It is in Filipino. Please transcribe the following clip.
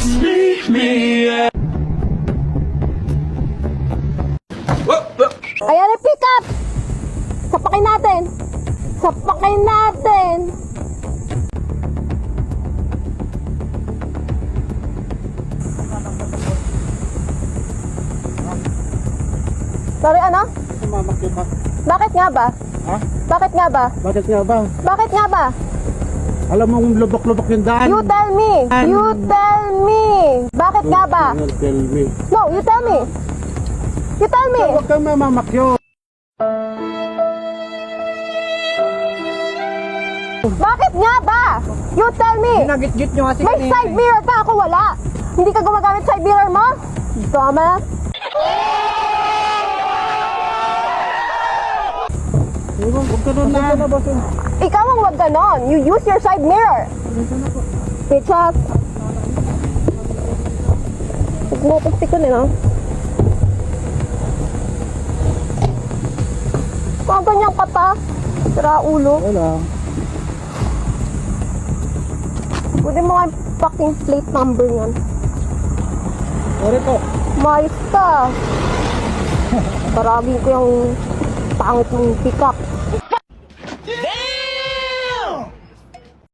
Meet me at... Ayan yung pick up! Sapakin natin! Sapakin natin! Sorry, ano? Sumamakyo ka. Bakit nga ba? Ha? Bakit nga ba? Bakit nga ba? Bakit nga ba? Alam mong lubok-lubok yung daan. You tell me! You tell me! Bakit nga ba? Tell me. No, you tell me! You tell me! Huwag kang mamamakyo. Bakit nga ba? You tell me! Ginagit-git nyo kasi May side mirror pa, ako wala! Hindi ka gumagamit side mirror mo? Dumbass! Huwag ka doon na. Ikaw ang wag ganon. You use your side mirror. Bitches. Huwag mo pagtikon eh, no? Kung ganyan ka pa, sira ulo. Wala. Pwede mo nga yung fucking plate number yan. Sorry po. Mais ka. Paragin ko yung pangit ng pick up.